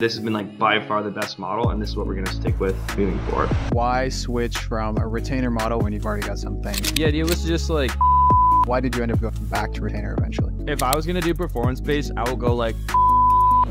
This has been like by far the best model, and this is what we're going to stick with moving forward. Why switch from a retainer model when you've already got something? The idea was to just like, why did you end up going back to retainer eventually? if I was going to do performance-based, I will go like,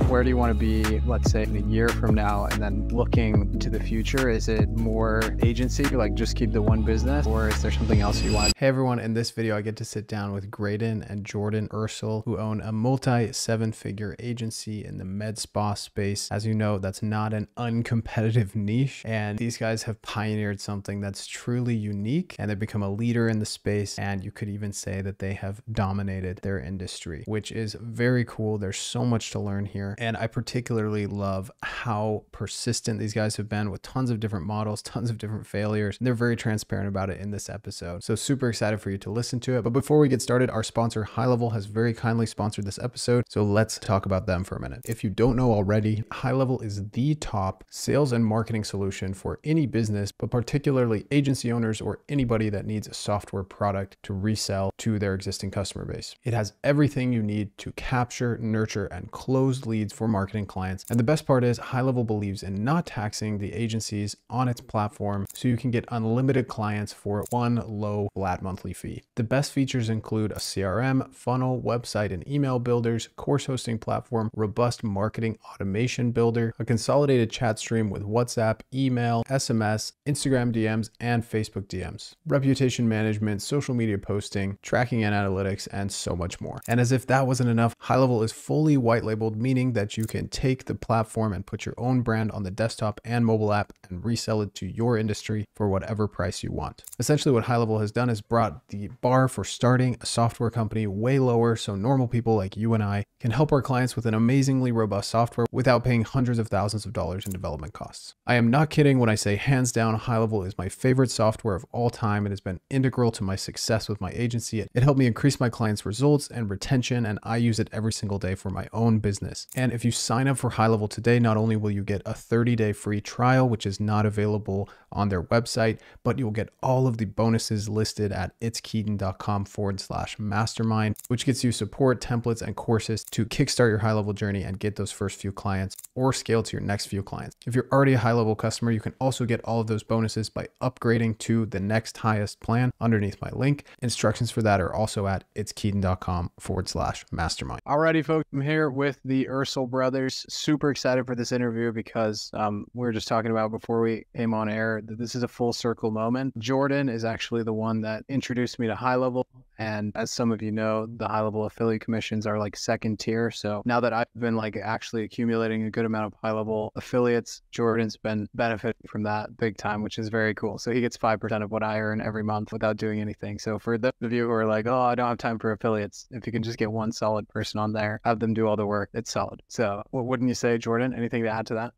Where do you want to be, let's say, in a year from now, and then looking to the future? Is it more agency, like just keep the one business, or is there something else you want? Hey everyone, in this video I get to sit down with Graydon and Jordan Ursel, who own a multi-7-figure agency in the med spa space. As you know, that's not an uncompetitive niche, and these guys have pioneered something that's truly unique, and they've become a leader in the space, and you could even say that they have dominated their industry, which is very cool. There's so much to learn here, and I particularly love how persistent these guys have been with tons of different models, tons of different failures. They're very transparent about it in this episode, so super excited for you to listen to it. But before we get started, our sponsor High Level has very kindly sponsored this episode, so let's talk about them for a minute. If you don't know already, High Level is the top sales and marketing solution for any business, but particularly agency owners or anybody that needs a software product to resell to their existing customer base. It has everything you need to capture, nurture, and close leads for marketing clients. And the best part is High Level believes in not taxing the agencies on its platform, so you can get unlimited clients for one low flat monthly fee. The best features include a CRM, funnel, website and email builders, course hosting platform, robust marketing automation builder, a consolidated chat stream with WhatsApp, email, SMS, Instagram DMs, and Facebook DMs, reputation management, social media posting, tracking and analytics, and so much more. And as if that wasn't enough, High Level is fully white labeled, meaning that you can take the platform and put your own brand on the desktop and mobile app and resell it to your industry for whatever price you want. Essentially what High Level has done is brought the bar for starting a software company way lower, so normal people like you and I can help our clients with an amazingly robust software without paying hundreds of thousands of dollars in development costs. I am not kidding when I say hands down High Level is my favorite software of all time. It has been integral to my success with my agency. It helped me increase my clients' results and retention, and I use it every single day for my own business. And if you sign up for High Level today, not only will you get a 30-day free trial, which is not available on their website, but you'll get all of the bonuses listed at itskeaton.com/mastermind, which gets you support, templates, and courses to kickstart your High Level journey and get those first few clients or scale to your next few clients. If you're already a High Level customer, you can also get all of those bonuses by upgrading to the next highest plan underneath my link. Instructions for that are also at itskeaton.com/mastermind. Alrighty, folks, I'm here with the Ursel brothers. Super excited for this interview because we were just talking about before we came on air that this is a full circle moment. Jordan is actually the one that introduced me to High Level. And as some of you know, the High Level affiliate commissions are like second tier. So now that I've been like actually accumulating a good amount of High Level affiliates, Jordan's been benefiting from that big time, which is very cool. So he gets 5% of what I earn every month without doing anything. So for those of you who are like, oh, I don't have time for affiliates, if you can just get one solid person on there, have them do all the work, it's solid. So what wouldn't you say, Jordan? Anything to add to that?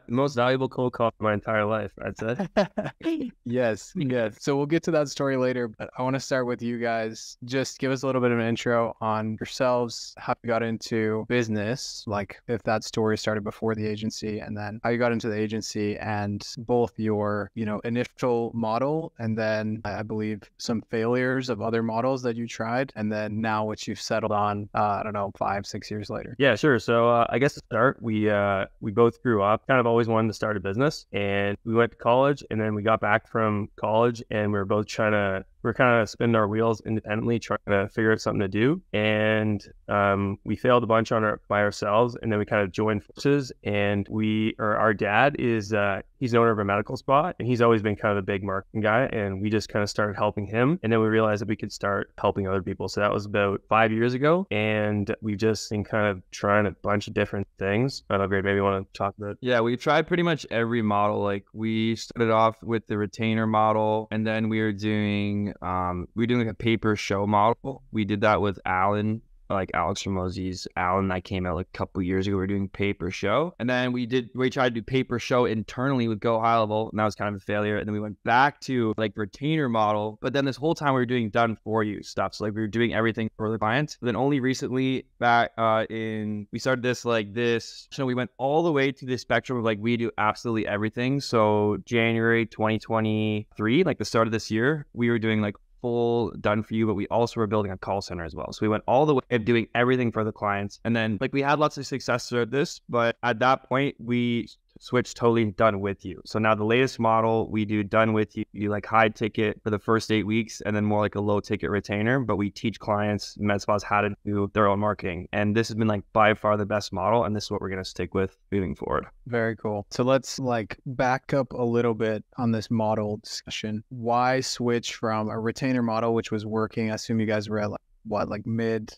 Most valuable cold call of my entire life, I'd say. Yes. So we'll get to that story later, but I want to start with you guys. Just give us a little bit of an intro on yourselves, how you got into business, like if that story started before the agency, and then how you got into the agency and both your, initial model and then I believe some failures of other models that you tried, and then now what you've settled on, 5-6 years later. Yeah, sure. So I guess to start, we both grew up kind of always wanted to start a business, and we went to college, and then we got back from college, and we were both we're kind of spinning our wheels independently, trying to figure out something to do. And we failed a bunch by ourselves. And then we kind of joined forces, and our dad is, he's an owner of a medical spa, and he's always been kind of a big marketing guy. And we just kind of started helping him. And then we realized that we could start helping other people. So that was about 5 years ago. And we've just been kind of trying a bunch of different things. I don't know, Greg, maybe you want to talk about it? yeah, we've tried pretty much every model. Like we started off with the retainer model, and then we were doing like a pay-per show model. We did that with Alan, like Alex Ramosey's Alan, that came out like a couple years ago. We were doing pay-per-show, and then we tried to do pay-per-show internally with Go High Level, and that was kind of a failure. And then we went back to like retainer model, but then this whole time we were doing done for you stuff. So like we were doing everything for the clients. But then only recently back we started this. So we went all the way to the spectrum of like we do absolutely everything. So January 2023, like the start of this year, we were doing like full done for you, but we also were building a call center as well. So we went all the way of doing everything for the clients. And then like we had lots of success with this, but at that point we switched totally done with you. So now the latest model, we do done with you, you like high ticket for the first 8 weeks and then more like a low ticket retainer, but we teach clients, med spas, how to do their own marketing. And this has been like by far the best model. And this is what we're going to stick with moving forward. Very cool. So let's like back up a little bit on this model discussion. Why switch from a retainer model, which was working? I assume you guys were at like mid,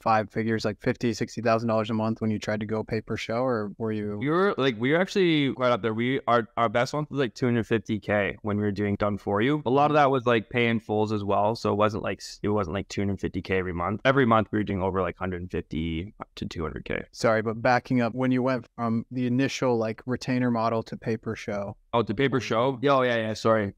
5 figures, like $50,000-$60,000 a month when you tried to go pay per show, or were you? We were actually quite up there. Our best month was like $250K when we were doing done for you. A lot of that was like pay in fulls as well. So it wasn't like $250K every month. Every month we were doing over like 150 to 200K. Sorry, but backing up, when you went from the initial like retainer model to pay per show. Oh, to pay per show? Oh, yeah. Sorry.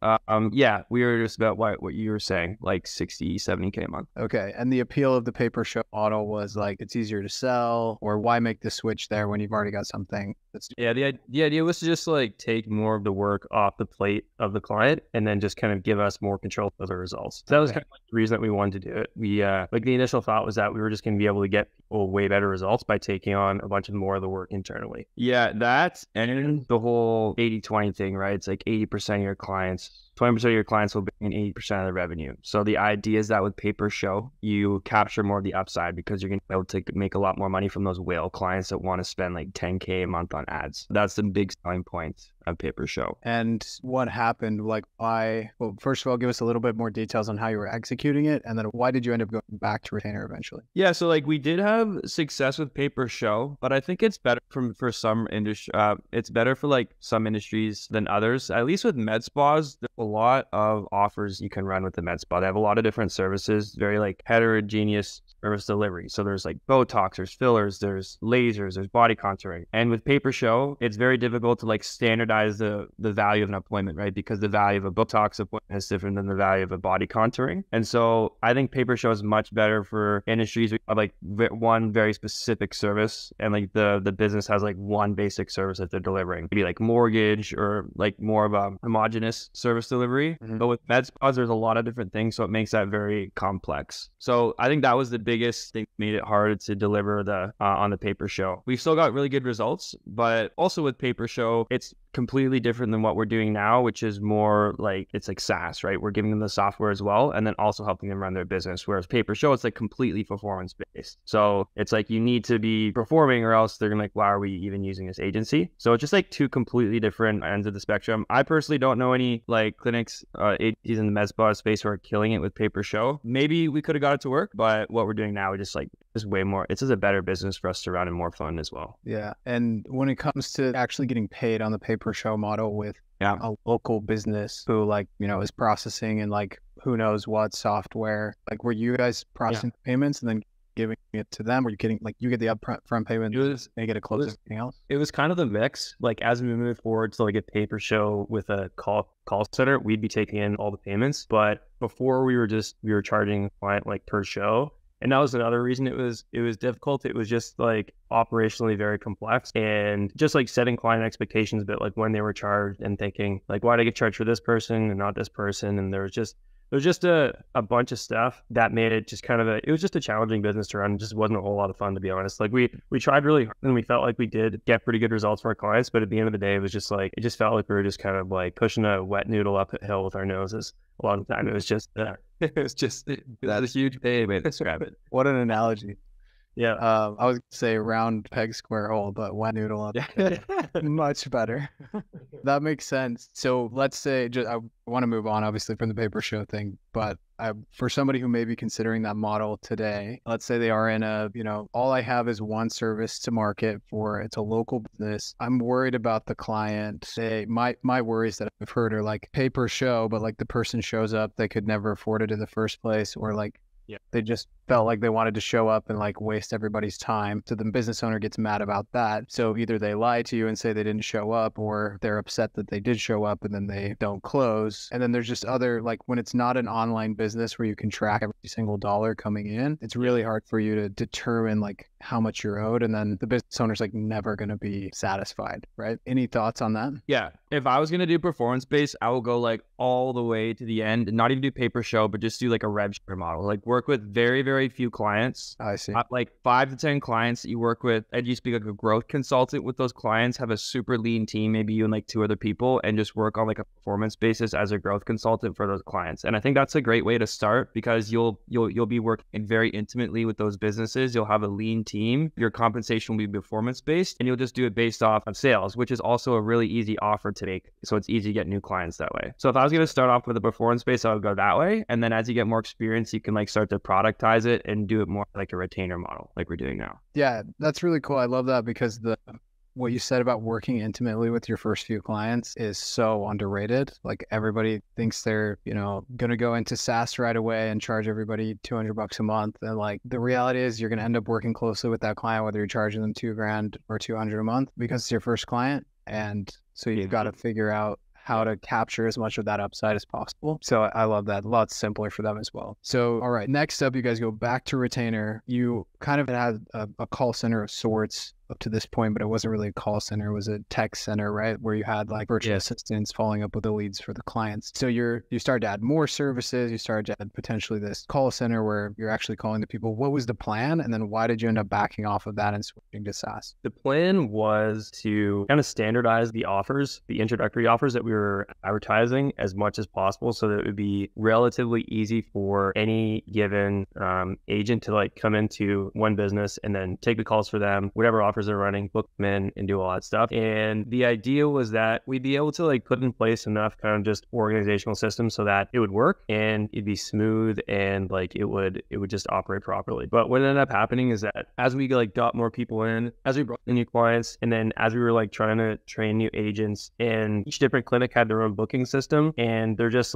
Yeah, we were just about what you were saying, like 60, 70K a month. Okay. And the appeal of the pay per show model was like, it's easier to sell, or why make the switch there when you've already got something that's... Yeah, the idea was to just like take more of the work off the plate of the client and then just kind of give us more control of the results. So that was kind of like the reason that we wanted to do it. We, like the initial thought was that we were just going to be able to get people way better results by taking on a bunch of more of the work internally. Yeah, that's, and the whole 80-20 thing, right? It's like 80% of your clients, 20% of your clients will bring in 80% of the revenue. So the idea is that with pay per show, you capture more of the upside because you're going to be able to make a lot more money from those whale clients that want to spend like 10K a month on ads. That's the big selling point of pay per show. And what happened? Like, well, first of all, give us a little bit more details on how you were executing it. And then why did you end up going back to retainer eventually? Yeah, so like we did have success with pay per show, but I think it's better for some industry. It's better for like some industries than others. At least with med spas, there's a lot of offers you can run with the med spa. They have a lot of different services, very like heterogeneous service delivery. So there's like Botox, there's fillers, there's lasers, there's body contouring. And with pay per show, it's very difficult to like standardize the value of an appointment, right? Because the value of a Botox appointment is different than the value of a body contouring. And so I think pay per show is much better for industries with like one very specific service, and like the business has like one basic service that they're delivering. Maybe like mortgage or like more of a homogenous service delivery. Mm-hmm. But with med spas, there's a lot of different things, so it makes that very complex. So I think that was the biggest thing that made it hard to deliver on the pay per show. We've still got really good results, but also with pay per show, it's completely different than what we're doing now, which is more like, it's like SaaS, right? We're giving them the software as well, and then also helping them run their business. Whereas pay per show, it's like completely performance based. So it's like you need to be performing or else they're gonna like, why are we even using this agency? So it's just like two completely different ends of the spectrum. I personally don't know any like clinics, agencies in the med spa space who are killing it with pay per show. Maybe we could have got it to work, but what we're doing now, we just like, is way more, it's just a better business for us to run and more fun as well. Yeah. And when it comes to actually getting paid on the pay per show model with a local business who like, is processing and like, who knows what software, like were you guys processing payments and then giving it to them? Or you getting like, you get the upfront payment, they get a close to anything else? It was kind of the mix. Like as we move forward to like a pay per show with a call center, we'd be taking in all the payments. But before we were charging the client like per show. And that was another reason it was difficult. It was just like operationally very complex and just like setting client expectations a bit, like when they were charged and thinking like, why did I get charged for this person and not this person? And there was just a bunch of stuff that made it just kind of it was just a challenging business to run. It just wasn't a whole lot of fun, to be honest. Like we tried really hard and we felt like we did get pretty good results for our clients. But at the end of the day, it was just like, it just felt like we were just kind of like pushing a wet noodle up a hill with our noses a lot of the time. It was just that is huge pay, man. Describe it. What an analogy. Yeah. I was going to say round peg square hole, but wet noodle up. Much better. That makes sense. So let's say, I want to move on obviously from the pay per show thing, but for somebody who may be considering that model today, let's say they are in all I have is one service to market for, it's a local business. I'm worried about the client. My worries that I've heard are like pay per show, but like the person shows up, they could never afford it in the first place, or like they just felt like they wanted to show up and like waste everybody's time. So the business owner gets mad about that. So either they lie to you and say they didn't show up, or they're upset that they did show up and then they don't close. And then there's just other, like when it's not an online business where you can track every single dollar coming in, it's really hard for you to determine like how much you're owed. And then the business owner's like never going to be satisfied, right? Any thoughts on that? Yeah. If I was going to do performance-based, I will go like all the way to the end and not even do pay per show, but just do like a rev share model, like work with very, very few clients. I see. Like 5 to 10 clients that you work with, and you just be like a growth consultant with those clients, have a super lean team, maybe you and like 2 other people, and just work on like a performance basis as a growth consultant for those clients. And I think that's a great way to start, because you'll be working very intimately with those businesses. You'll have a lean team. Your compensation will be performance based, and you'll just do it based off of sales, which is also a really easy offer to make. So it's easy to get new clients that way. So if I was going to start off with a performance base, I would go that way. And then as you get more experience, you can like start to productize it and do it more like a retainer model like we're doing now. Yeah, that's really cool. I love that, because what you said about working intimately with your first few clients is so underrated. Like everybody thinks they're, going to go into SaaS right away and charge everybody $200 a month. And like the reality is you're going to end up working closely with that client, whether you're charging them $2,000 or $200 a month, because it's your first client. And so you've got to figure out how to capture as much of that upside as possible. So I love that. A lot simpler for them as well. So, all right, next up, you guys go back to retainer. You kind of had a call center of sorts up to this point, but it wasn't really a call center. It was a tech center, right? Where you had like virtual assistants following up with the leads for the clients. So you started to add more services. You started to add potentially this call center where you're actually calling the people. What was the plan? And then why did you end up backing off of that and switching to SaaS? The plan was to kind of standardize the offers, the introductory offers that we were advertising as much as possible, so that it would be relatively easy for any given agent to like come into one business and then take the calls for them, whatever offers are running, book them in and do all that stuff. And the idea was that we'd be able to like put in place enough kind of just organizational systems so that it would work and it'd be smooth and like it would just operate properly. But what ended up happening is that as we like got more people in, as we brought in new clients, and then as we were like trying to train new agents, and each different clinic had their own booking system, and there just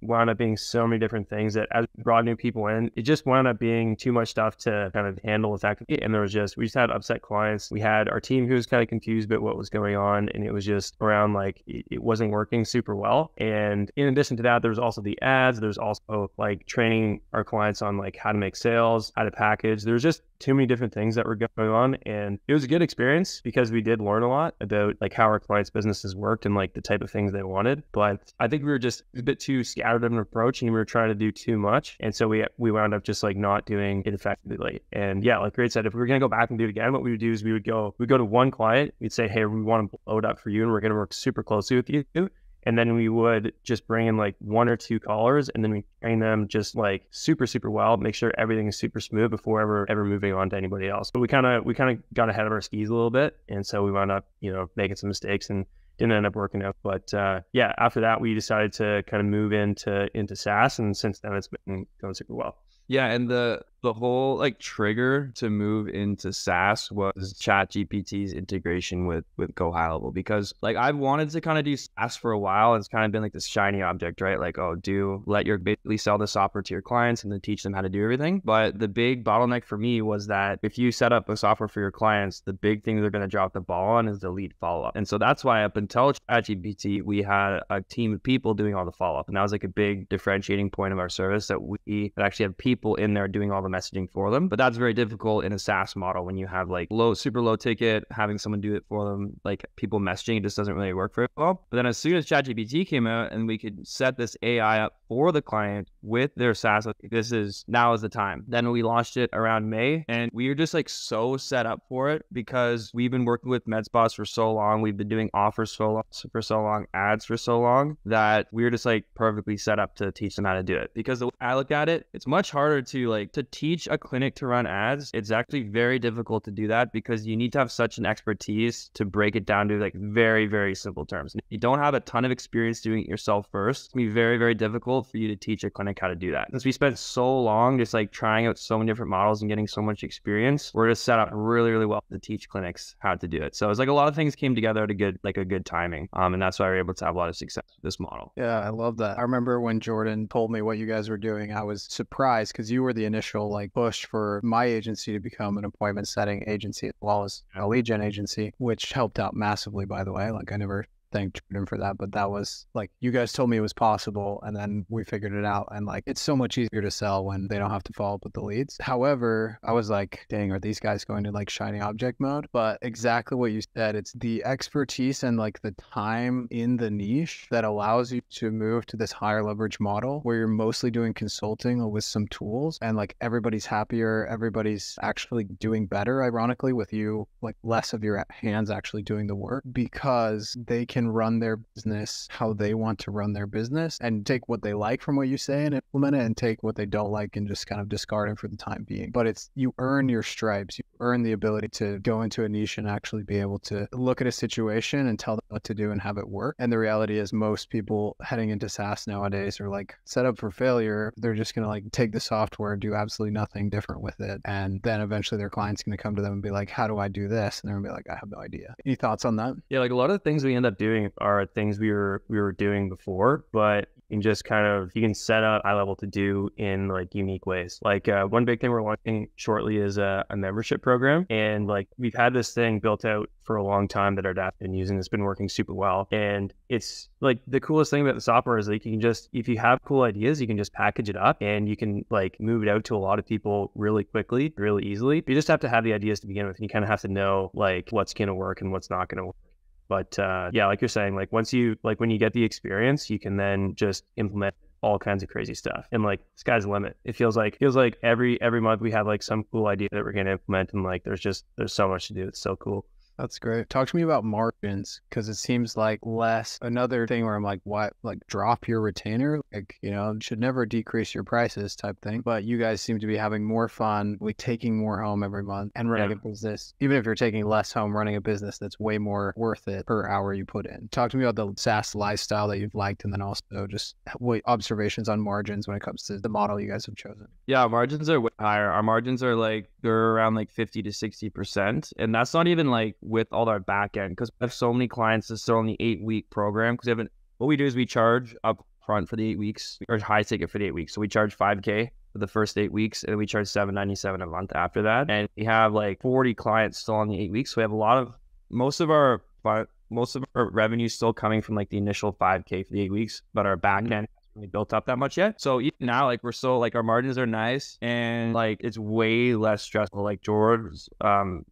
wound up being so many different things that as we brought new people in, it just wound up being too much stuff to kind of handle effectively. And we just had upset clients. We had our team who was kind of confused about what was going on, and it was just around like it wasn't working super well. And in addition to that, there's also the ads. There's also like training our clients on like how to make sales, how to package. There's just too many different things that were going on, and it was a good experience because we did learn a lot about like how our clients' businesses worked and like the type of things they wanted. But I think we were just a bit too scattered of an approach, and we were trying to do too much, and so we wound up just like not doing it effectively. And yeah, like Greg said, if we were gonna go back and do it again, what we would do is we'd go to one client, we'd say, hey, we want to blow it up for you, and we're gonna work super closely with you. And then we would just bring in like 1 or 2 callers, and then we train them just like super, super well, make sure everything is super smooth before ever moving on to anybody else. But we kind of got ahead of our skis a little bit. And so we wound up, making some mistakes and didn't end up working out. But yeah, after that, we decided to kind of move into SaaS. And since then it's been going super well. Yeah, and the whole like trigger to move into SaaS was ChatGPT's integration with Go High Level, because like I've wanted to kind of do SaaS for a while. It's kind of been like this shiny object, right? Like, basically sell the software to your clients and then teach them how to do everything. But the big bottleneck for me was that if you set up a software for your clients, the big thing they're going to drop the ball on is the lead follow-up. And so that's why up until ChatGPT, we had a team of people doing all the follow-up. And that was like a big differentiating point of our service, that we actually have people in there doing all the messaging for them. But that's very difficult in a SaaS model when you have like super low ticket, having someone do it for them, like people messaging, it just doesn't really work very well. But then as soon as ChatGPT came out and we could set this AI up for the client with their SaaS, like, now is the time. Then we launched it around May, and we were just like so set up for it because we've been working with med spas for so long. We've been doing offers for so long, ads for so long, that we were just like perfectly set up to teach them how to do it. Because the way I look at it, it's much harder to teach a clinic to run ads. It's actually very difficult to do that because you need to have such an expertise to break it down to like very, very simple terms. If you don't have a ton of experience doing it yourself first, it's gonna be very, very difficult for you to teach a clinic how to do that. Since we spent so long just like trying out so many different models and getting so much experience, we're just set up really, really well to teach clinics how to do it. So it's like a lot of things came together at a good timing. And that's why we're able to have a lot of success with this model. Yeah, I love that. I remember when Jordan told me what you guys were doing, I was surprised because you were the initial like push for my agency to become an appointment setting agency as well as a lead gen agency, which helped out massively, by the way. Like I never thank Jordan for that, but that was like, you guys told me it was possible and then we figured it out, and like it's so much easier to sell when they don't have to follow up with the leads. However, I was like, dang, are these guys going to like shiny object mode? But exactly what you said, it's the expertise and like the time in the niche that allows you to move to this higher leverage model where you're mostly doing consulting with some tools, and like everybody's happier, everybody's actually doing better, ironically, with you like less of your hands actually doing the work, because they can run their business how they want to run their business and take what they like from what you say and implement it, and take what they don't like and just kind of discard it for the time being. But it's, you earn your stripes, you earn the ability to go into a niche and actually be able to look at a situation and tell them what to do and have it work. And the reality is most people heading into SaaS nowadays are like set up for failure. They're just going to like take the software and do absolutely nothing different with it. And then eventually their client's going to come to them and be like, how do I do this? And they're going to be like, I have no idea. Any thoughts on that? Yeah, like a lot of the things we end up doing are things we were doing before, but you can just kind of, you can set up high level to do in like unique ways. Like one big thing we're launching shortly is a membership program. And like we've had this thing built out for a long time that our dad's been using. It's been working super well. And it's like the coolest thing about the software is like you can just, if you have cool ideas, you can just package it up and you can like move it out to a lot of people really quickly, really easily. But you just have to have the ideas to begin with. And you kind of have to know like what's going to work and what's not going to work. But yeah, like you're saying, like once you, like when you get the experience, you can then just implement all kinds of crazy stuff. And like sky's the limit. It feels like every month we have like some cool idea that we're going to implement. And like there's so much to do. It's so cool. That's great. Talk to me about margins, because it seems like less, another thing where I'm like, what, like drop your retainer? Like, you know, should never decrease your prices type thing. But you guys seem to be having more fun, like taking more home every month and running a business. Even if you're taking less home, running a business that's way more worth it per hour you put in. Talk to me about the SaaS lifestyle that you've liked, and then also just what observations on margins when it comes to the model you guys have chosen. Yeah, margins are way higher. Our margins are like, they're around like 50 to 60%. And that's not even like with all our back end, because we have so many clients. This is only 8-week program, because what we do is we charge up front for the 8 weeks, or high ticket for the 8 weeks. So we charge $5,000 for the first 8 weeks, and we charge $797 a month after that. And we have like 40 clients still on the 8 weeks. So we have most of our revenue still coming from like the initial $5,000 for the 8 weeks, but our back end really built up that much yet. So even now, like we're still like, our margins are nice, and like it's way less stressful. Like George,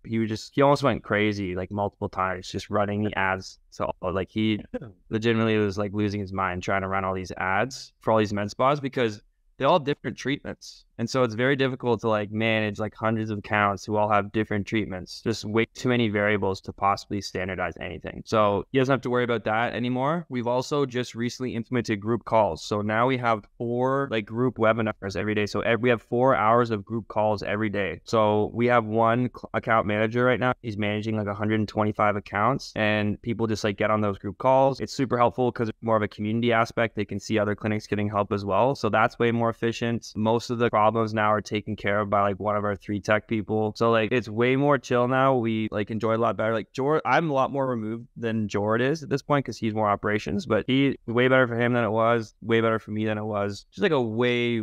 he almost went crazy like multiple times just running the ads. So like he legitimately was like losing his mind trying to run all these ads for all these med spas, because they all have different treatments. And so it's very difficult to like manage like hundreds of accounts who all have different treatments. Just way too many variables to possibly standardize anything. So he doesn't have to worry about that anymore. We've also just recently implemented group calls. So now we have 4 like group webinars every day. So we have 4 hours of group calls every day. So we have one account manager right now. He's managing like 125 accounts, and people just like get on those group calls. It's super helpful because it's more of a community aspect. They can see other clinics getting help as well. So that's way more efficient. Most of the problems now are taken care of by like one of our 3 tech people. So like it's way more chill now. We like enjoy it a lot better. Like I'm a lot more removed than Jord is at this point, because he's more operations, but way better for him than it was, way better for me than it was. Just like a way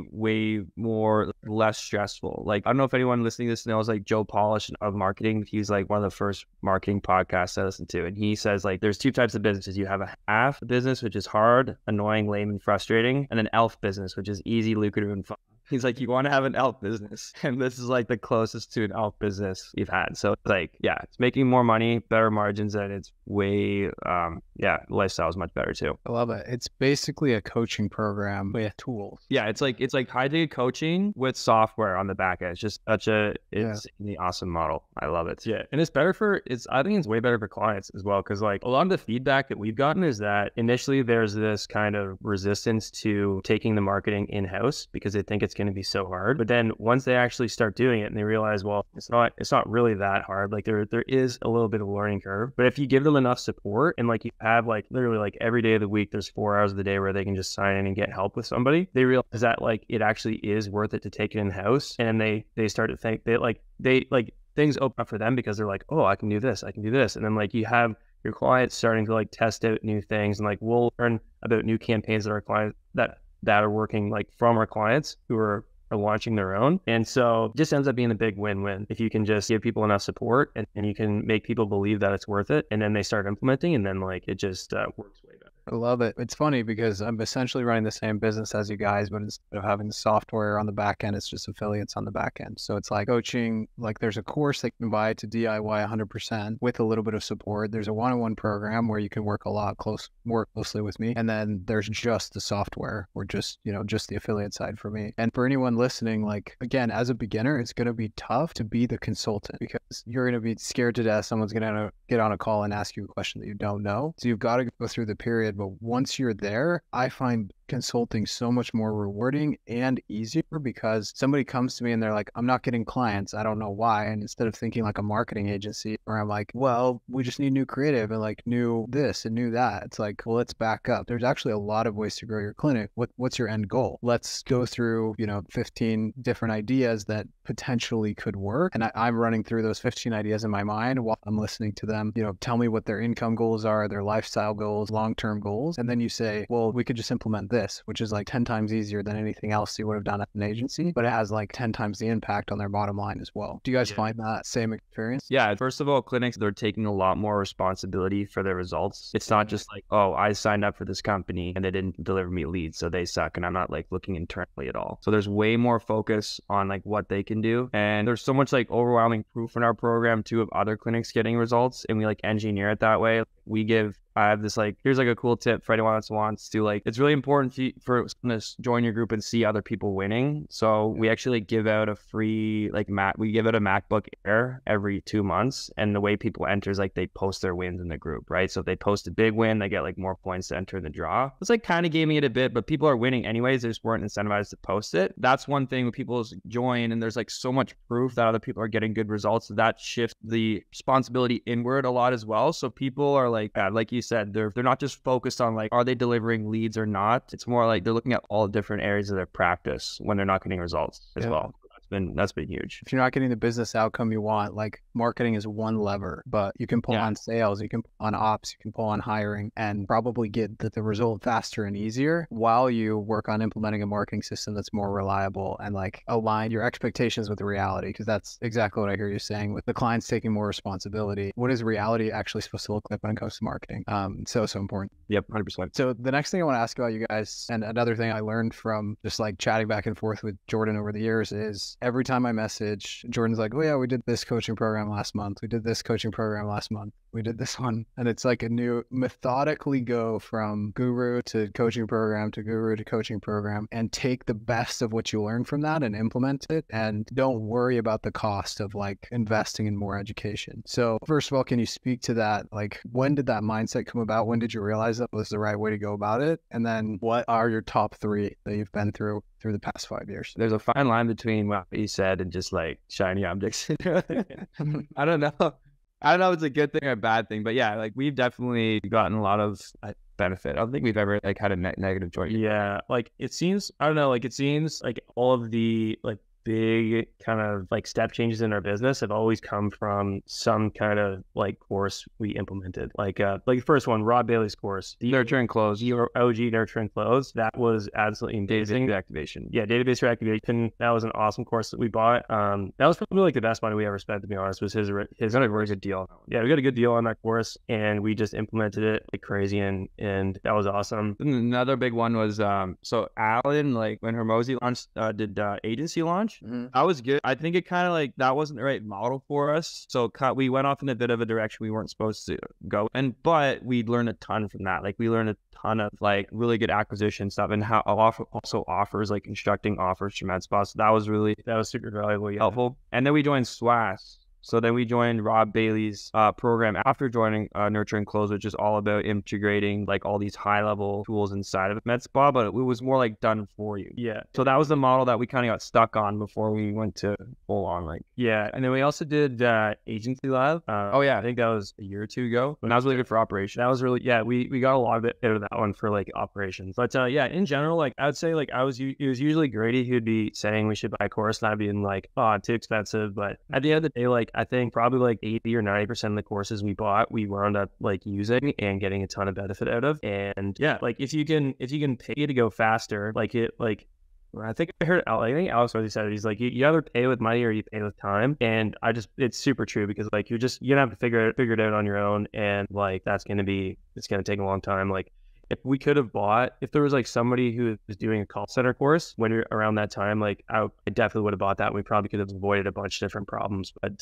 more less stressful. Like I don't know if anyone listening to this knows like Joe Polish of marketing. He's like one of the first marketing podcasts I listened to, and he says like there's 2 types of businesses. You have a half business, which is hard, annoying, lame, and frustrating, and an elf business, which is easy, lucrative, and fun. He's like, you want to have an elf business. And this is like the closest to an elf business we've had. So it's like, yeah, it's making more money, better margins, and it's way, lifestyle is much better too. I love it. It's basically a coaching program with tools. Yeah, it's like high ticket coaching with software on the back end. It's just such a insanely awesome model. I love it. Yeah, and it's better I think it's way better for clients as well, because like a lot of the feedback that we've gotten is that initially there's this kind of resistance to taking the marketing in-house because they think it's going to be so hard. But then once they actually start doing it and they realize, well, it's not really that hard. Like there is a little bit of a learning curve, but if you give them enough support and like you have like literally like every day of the week, there's 4 hours of the day where they can just sign in and get help with somebody, they realize that like it actually is worth it to take it in-house. And they start to think things open up for them, because they're like, oh, I can do this. And then like you have your clients starting to like test out new things, and like we'll learn about new campaigns that our clients that are working like from our clients who are are launching their own. And so it just ends up being a big win-win if you can just give people enough support and you can make people believe that it's worth it. And then they start implementing, and then like it just works way better. I love it. It's funny because I'm essentially running the same business as you guys, but instead of having the software on the back end, it's just affiliates on the back end. So it's like coaching, like there's a course they can buy to DIY 100% with a little bit of support. There's a one-on-one program where you can work more closely with me. And then there's just the software or just, just the affiliate side for me. And for anyone listening, like, again, as a beginner, it's going to be tough to be the consultant because you're going to be scared to death. Someone's going to get on a call and ask you a question that you don't know. So you've got to go through the period. But once you're there, I find consulting so much more rewarding and easier because somebody comes to me and they're like, I'm not getting clients. I don't know why. And instead of thinking like a marketing agency where I'm like, well, we just need new creative and like new this and new that. It's like, well, let's back up. There's actually a lot of ways to grow your clinic. What's your end goal? Let's go through, 15 different ideas that potentially could work. And I'm running through those 15 ideas in my mind while I'm listening to them, tell me what their income goals are, their lifestyle goals, long-term goals. And then you say, well, we could just implement this, which is like 10 times easier than anything else you would have done at an agency, but it has like 10 times the impact on their bottom line as well. Do you guys find that same experience? Yeah. First of all, clinics, they're taking a lot more responsibility for their results. It's not just like, oh, I signed up for this company and they didn't deliver me leads, so they suck. And I'm not like looking internally at all. So there's way more focus on like what they can do. And there's so much like overwhelming proof in our program too of other clinics getting results. And we like engineer it that way. I have this like, here's like a cool tip for anyone that wants to like, it's really important for someone to join your group and see other people winning. So we actually give out a free like we give out a MacBook Air every 2 months. And the way people enter is like they post their wins in the group, right? So if they post a big win, they get like more points to enter in the draw. It's like kind of gaming it a bit, but people are winning anyways. They just weren't incentivized to post it. That's one thing when people join and there's like so much proof that other people are getting good results. That shifts the responsibility inward a lot as well. So people are like you said, they're not just focused on like, are they delivering leads or not? It's more like they're looking at all different areas of their practice when they're not getting results as well. That's been huge. If you're not getting the business outcome you want, like marketing is one lever, but you can pull on sales, you can pull on ops, you can pull on hiring, and probably get the result faster and easier while you work on implementing a marketing system that's more reliable and like align your expectations with the reality. Because that's exactly what I hear you saying with the clients taking more responsibility. What is reality actually supposed to look like when it comes to marketing? So important. Yep, 100%. So the next thing I want to ask about you guys, and another thing I learned from just like chatting back and forth with Jordan over the years is every time I message, Jordan's like, oh yeah, we did this coaching program last month. We did this coaching program last month. We did this one. And it's like a new methodically go from guru to coaching program to guru to coaching program and take the best of what you learn from that and implement it. And don't worry about the cost of like investing in more education. So first of all, can you speak to that? Like, when did that mindset come about? When did you realize that was the right way to go about it? And then what are your top 3 that you've been through the past 5 years? There's a fine line between what you said and just like shiny objects. I don't know. I don't know if it's a good thing or a bad thing, but yeah, like we've definitely gotten a lot of benefit. I don't think we've ever like had a negative joint. Yeah, like it seems, I don't know, like it seems like all of the like big kind of like step changes in our business have always come from some kind of like course we implemented. Like the first one, Rob Bailey's course, the Nurture and Close, your OG Nurture and Close. That was absolutely amazing. Database reactivation. Yeah, database reactivation. That was an awesome course that we bought. That was probably like the best money we ever spent, to be honest. Was his got a very good deal. Yeah, we got a good deal on that course, and we just implemented it like crazy, and that was awesome. Another big one was so Alan, like when Hermosi launched, did agency launch. That was good. I think it kind of like that wasn't the right model for us, so we went off in a bit of a direction we weren't supposed to go. But we learned a ton from that. Like we learned a ton of like really good acquisition stuff, and how also offers, like constructing offers for med spas. So that was super valuable, helpful. And then we joined SaaS. So then we joined Rob Bailey's program after joining Nurture and Close, which is all about integrating like all these high-level tools inside of med spa, but it was more like done for you. Yeah. So that was the model that we kind of got stuck on before we went to full on like. Yeah. And then we also did Agency Lab. I think that was a year or 2 ago. And that was really good for operations. That was really, we got a lot of it out of that one for like operations. But in general, like I would say like it was usually Grady who'd be saying we should buy a course, and I'd be like, oh, too expensive. But at the end of the day, like I think probably like 80 or 90% of the courses we bought, we wound up like using and getting a ton of benefit out of. And yeah, like if you can pay to go faster, like I think Alex already said it. He's like, you either pay with money or you pay with time. And it's super true because like, you're gonna have to figure it out on your own. And like, it's gonna take a long time. Like, if we could have if there was like somebody who was doing a call center course when you're around that time, like I definitely would have bought that. We probably could have avoided a bunch of different problems, but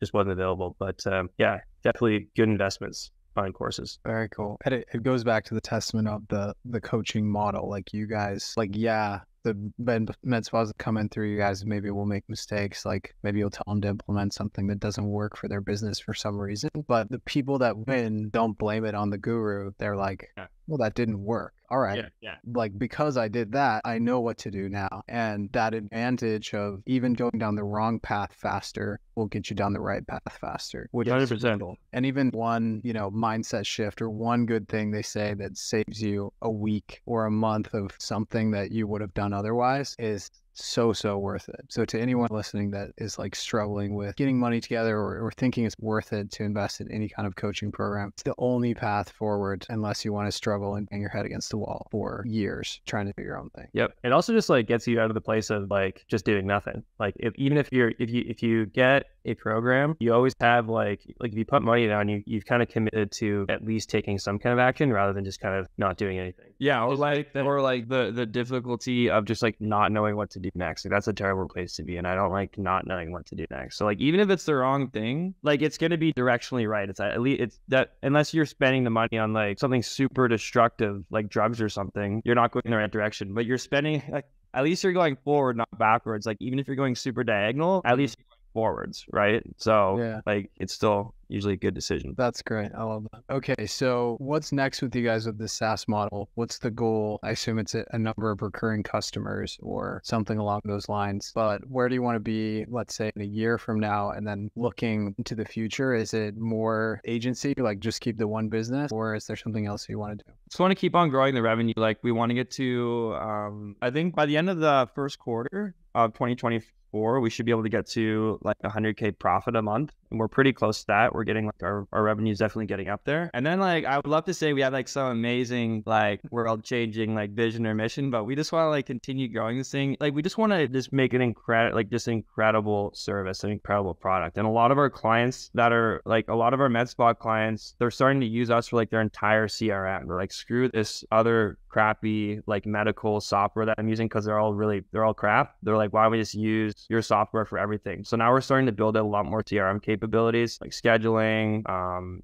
just wasn't available. But yeah, definitely good investments buying courses. Very cool. And it goes back to the testament of the coaching model. Like you guys, like, yeah, the med spas that come in through you guys, maybe will make mistakes. Like maybe you'll tell them to implement something that doesn't work for their business for some reason. But the people that win don't blame it on the guru. They're like, well, that didn't work. All right. Yeah. Like, because I did that, I know what to do now. And that advantage of even going down the wrong path faster will get you down the right path faster, which 100%. And even one, mindset shift or one good thing they say that saves you a week or a month of something that you would have done otherwise is so worth it. So to anyone listening that is like struggling with getting money together or thinking it's worth it to invest in any kind of coaching program, it's the only path forward unless you want to struggle and bang your head against the wall for years trying to do your own thing. Yep. It also just like gets you out of the place of like just doing nothing. Like if you get a program, you always have like if you put money down, you've kind of committed to at least taking some kind of action rather than just kind of not doing anything. Yeah, or the difficulty of just like not knowing what to do next. Like that's a terrible place to be, and I don't like not knowing what to do next. So like even if it's the wrong thing, like it's going to be directionally right. It's at least it's that unless you're spending the money on like something super destructive like drugs or something, you're not going in the right direction. But you're spending like at least you're going forward, not backwards. Like even if you're going super diagonal, at least you're going forwards, right? So yeah, like it's still usually a good decision. That's great. I love that. Okay, so what's next with you guys with the SaaS model? What's the goal? I assume it's a number of recurring customers or something along those lines. But where do you want to be, let's say, in a year from now? And then looking into the future, is it more agency, like just keep the one business, or is there something else you want to do? Just want to keep on growing the revenue. Like we want to get to, I think by the end of the first quarter of 2024, we should be able to get to like 100K profit a month. And we're pretty close to that. We're getting like our revenue is definitely getting up there. And then like, I would love to say we have like some amazing, like world changing like vision or mission, but we just want to like continue growing this thing. Like we just want to just make an incredible service, an incredible product. And a lot of our clients that are like a lot of our med spa clients, they're starting to use us for like their entire CRM. They're like, screw this other crappy like medical software that I'm using because they're all crap. They're like, why don't we just use your software for everything? So now we're starting to build out a lot more CRM capabilities like scheduling,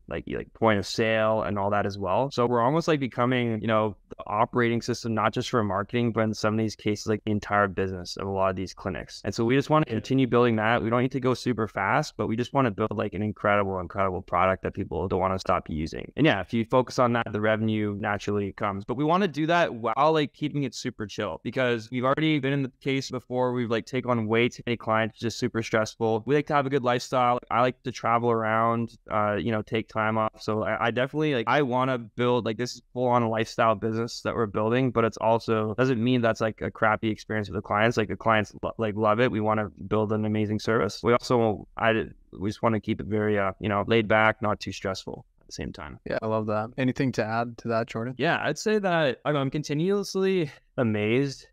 like point of sale and all that as well. So we're almost like becoming, the operating system, not just for marketing, but in some of these cases, like the entire business of a lot of these clinics. And so we just want to continue building that. We don't need to go super fast, but we just want to build like an incredible product that people don't want to stop using. And yeah, if you focus on that, the revenue naturally comes. But we want to do that while like keeping it super chill, because we've already been in the case before. We've like taken on way too many clients, just super stressful. We like to have a good lifestyle. I like to travel around, take time off. So I definitely I want to build like this full on lifestyle business that we're building, but it's also doesn't mean that's like a crappy experience with the clients. Like the clients love it. We want to build an amazing service. We just want to keep it very laid back, not too stressful at the same time. Yeah, I love that. Anything to add to that, Jordan? Yeah, I'd say that I'm continuously amazed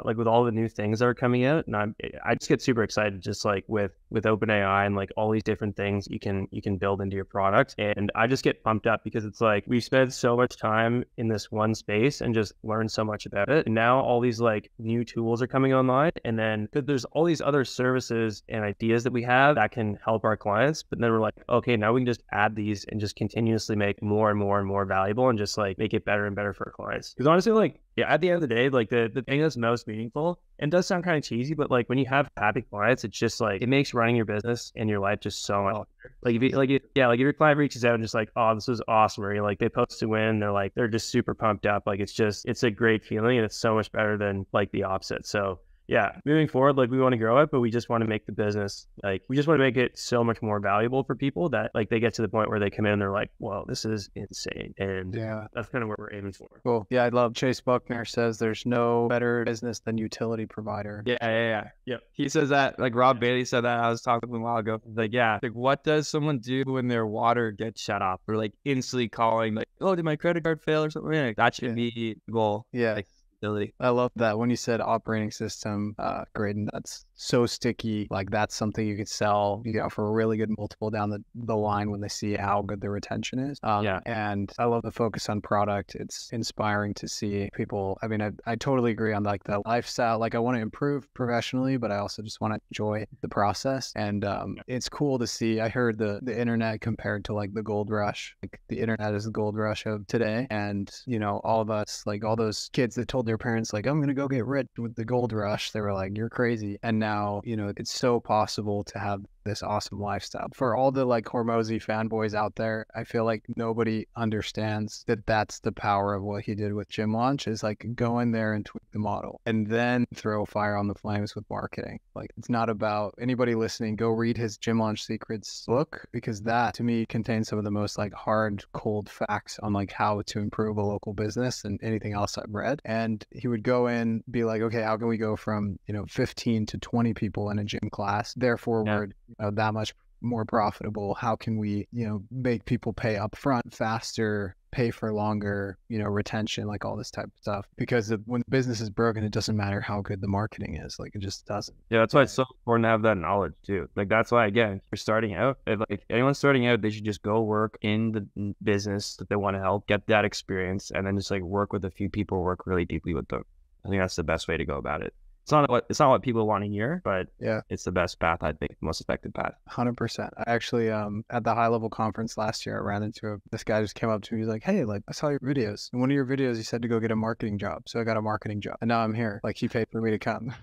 like with all the new things that are coming out, and I just get super excited just like with OpenAI and like all these different things you can build into your product, and I just get pumped up because it's like we spent so much time in this one space and just learned so much about it, and now all these like new tools are coming online, and then there's all these other services and ideas that we have that can help our clients, but then we're like, okay, now we can just add these and just continuously make more and more and more valuable and just like make it better and better for our clients. Because honestly, like at the end of the day, like the thing that's most meaningful, and does sound kind of cheesy, but like when you have happy clients, it's just like it makes running your business and your life just so much better. Like if your client reaches out and just like, oh, this was awesome, or like they post a win, they're just super pumped up. Like it's a great feeling, and it's so much better than like the opposite. So yeah, moving forward, like we want to grow it, but we just want to make the business, like we just want to make it so much more valuable for people that like they get to the point where they come in and they're like, well, this is insane. And yeah, that's kind of what we're aiming for. Cool. Yeah, I love Chase Buckner says there's no better business than utility provider. Yeah. He says that, like Rob Bailey said that. I was talking to him a while ago. Like, yeah, like what does someone do when their water gets shut off, or like instantly calling like, oh, did my credit card fail or something? Like, that should be the goal. Yeah. Like, facility. I love that when you said operating system, Graydon, that's so sticky. Like that's something you could sell, you know, for a really good multiple down the line when they see how good the retention is. Yeah. And I love the focus on product. It's inspiring to see people. I mean, I totally agree on like the lifestyle. Like I want to improve professionally, but I also just want to enjoy the process. And it's cool to see. I heard the internet compared to like the gold rush. Like the internet is the gold rush of today. And, you know, all of us, like all those kids that told their parents, like, I'm going to go get rich with the gold rush. They were like, you're crazy. And now, you know, it's so possible to have this awesome lifestyle. For all the like Hormozy fanboys out there, I feel like nobody understands that that's the power of what he did with Gym Launch, is like go in there and tweak the model and then throw fire on the flames with marketing. Like it's not about anybody listening. Go read his Gym Launch Secrets book, because that to me contains some of the most like hard, cold facts on like how to improve a local business and anything else I've read. And he would go in, be like, okay, how can we go from, you know, 15 to 20 people in a gym class? Therefore, we're that much more profitable. How can we, you know, make people pay up front faster, pay for longer, you know, retention, like all this type of stuff? Because when the business is broken, it doesn't matter how good the marketing is. Like it just doesn't. Yeah, that's why it's so important to have that knowledge too. Like that's why, again, if you're starting out, if like anyone's starting out, they should just go work in the business that they want to help, get that experience, and then just like work with a few people, work really deeply with them. I think that's the best way to go about it. It's not what people want to hear, but yeah, it's the best path, I think, most effective path. 100%. I actually, at the high level conference last year, I ran into this guy just came up to me. He's like, hey, like I saw your videos. In one of your videos, you said to go get a marketing job. So I got a marketing job and now I'm here. Like he paid for me to come.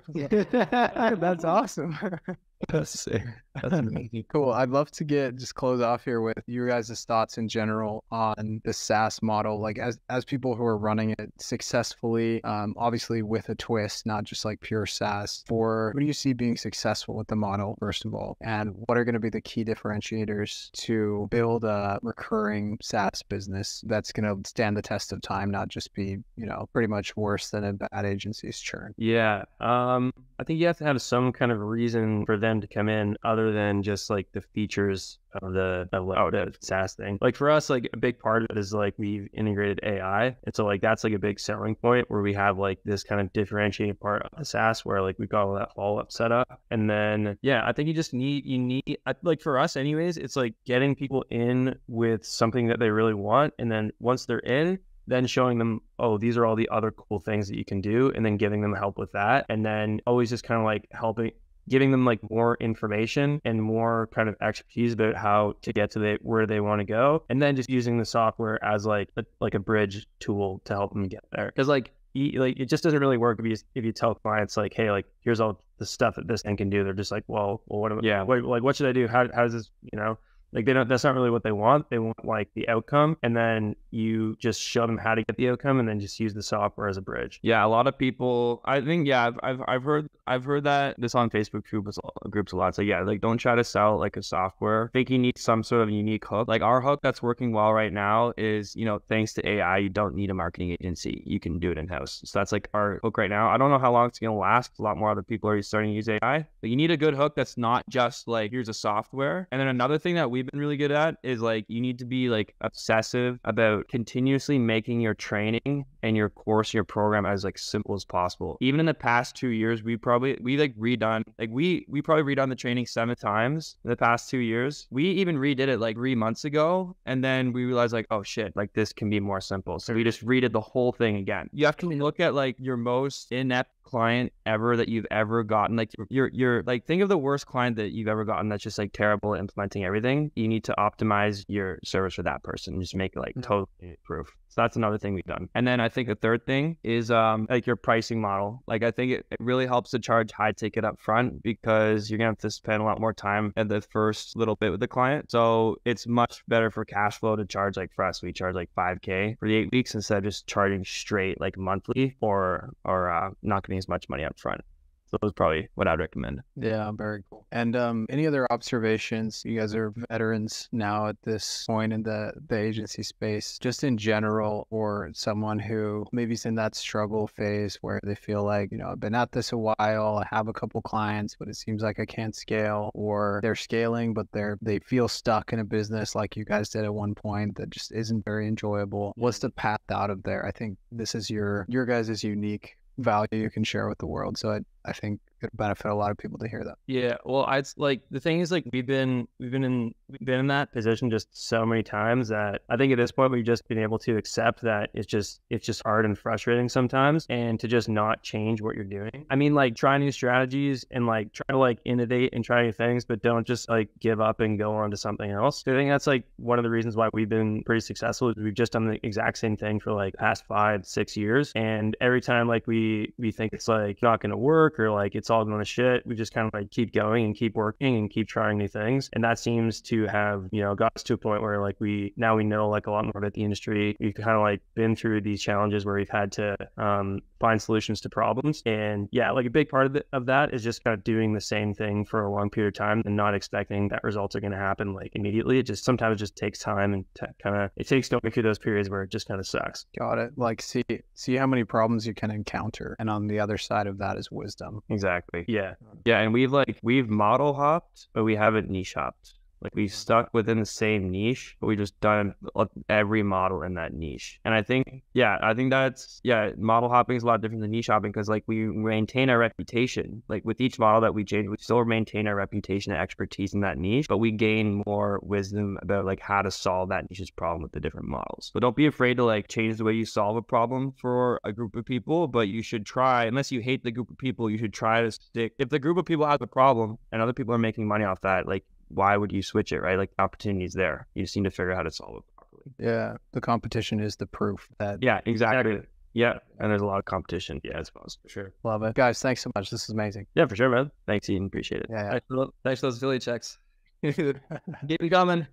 That's awesome. That's amazing. Cool. I'd love to just close off here with you guys' thoughts in general on the SaaS model, like as people who are running it successfully, obviously with a twist, not just like pure SaaS. For who do you see being successful with the model, first of all, and what are going to be the key differentiators to build a recurring SaaS business that's going to stand the test of time, not just be, you know, pretty much worse than a bad agency's churn? Yeah. I think you have to have some kind of reason for them to come in other than just like the features of the SaaS thing. Like for us, like a big part of it is like we've integrated AI. And so like that's like a big selling point where we have like this kind of differentiating part of the SaaS where like we've got all that follow-up set up. And then, yeah, I think you need like for us anyways, it's like getting people in with something that they really want. And then once they're in, then showing them, oh, these are all the other cool things that you can do, and then giving them help with that. And then always just kind of like giving them like more information and more kind of expertise about how to get to where they want to go. And then just using the software as like a bridge tool to help them get there. Cause like it just doesn't really work if you tell clients like, hey, like here's all the stuff that this thing can do. They're just like, well, what should I do? How does this, you know? Like that's not really what they want. They want like the outcome, and then you just show them how to get the outcome, and then just use the software as a bridge. Yeah, a lot of people. I think I've heard that this on Facebook groups a lot. So yeah, like don't try to sell like a software. I think you need some sort of unique hook. Like our hook that's working well right now is, you know, thanks to AI, you don't need a marketing agency. You can do it in house. So that's like our hook right now. I don't know how long it's gonna last. A lot more other people are starting to use AI, but you need a good hook that's not just like here's a software. And then another thing that we've been really good at is like you need to be like obsessive about continuously making your training and your course, your program as like simple as possible. Even in the past 2 years, we probably redone the training 7 times in the past 2 years. We even redid it like 3 months ago, and then we realized like, oh shit, like this can be more simple. So we just redid the whole thing again. You have to look at like your most inept client ever that you've ever gotten. Like you're like, think of the worst client that you've ever gotten that's just like terrible at implementing everything. You need to optimize your service for that person, just make it like totally proof. So that's another thing we've done. And then I think a third thing is like your pricing model. Like I think it really helps to charge high ticket up front, because you're gonna have to spend a lot more time at the first little bit with the client. So it's much better for cash flow to charge, like for us, we charge like $5,000 for the 8 weeks instead of just charging straight like monthly or not getting as much money up front. So that's probably what I'd recommend. Yeah, very cool. And any other observations? You guys are veterans now at this point in the agency space, just in general, or someone who maybe is in that struggle phase where they feel like, I've been at this a while, I have a couple clients, but it seems like I can't scale, or they're scaling, but they feel stuck in a business like you guys did at one point that just isn't very enjoyable. What's the path out of there? I think this is your guys' unique value you can share with the world. So I think it'd benefit a lot of people to hear that. Yeah, well, it's like the thing is, like, we've been in that position just so many times that I think at this point we've just been able to accept that it's just hard and frustrating sometimes, and to just not change what you're doing. I mean, like, try new strategies and like try to like innovate and try new things, but don't just like give up and go on to something else. So I think that's like one of the reasons why we've been pretty successful is we've just done the exact same thing for like past 5-6 years, and every time like we think it's like not going to work or like it's all going to shit, we just kind of like keep going and keep working and keep trying new things. And that seems to have, got us to a point where like we know like a lot more about the industry. We've kind of like been through these challenges where we've had to find solutions to problems. And yeah, like a big part of that is just kind of doing the same thing for a long period of time and not expecting that results are going to happen like immediately. It just sometimes just takes time, and it takes going through those periods where it just kind of sucks. Got it. Like see how many problems you can encounter, and on the other side of that is wisdom. Exactly. Yeah. And we've model hopped, but we haven't niche hopped. Like, we've stuck within the same niche, but we just done every model in that niche. And I think model hopping is a lot different than niche hopping, because like we maintain our reputation. Like with each model that we change, we still maintain our reputation and expertise in that niche, but we gain more wisdom about like how to solve that niche's problem with the different models. But don't be afraid to like change the way you solve a problem for a group of people, but you should try, unless you hate the group of people, you should try to stick. If the group of people has a problem and other people are making money off that, like, why would you switch it, right? Like, the opportunity is there. You just need to figure out how to solve it properly. Yeah, the competition is the proof that. Yeah, exactly. Yeah, and there's a lot of competition. Yeah, I suppose, for sure. Love it. Guys, thanks so much. This is amazing. Yeah, for sure, man. Thanks, Ian. Appreciate it. Yeah. Thanks for those affiliate checks. Keep it coming.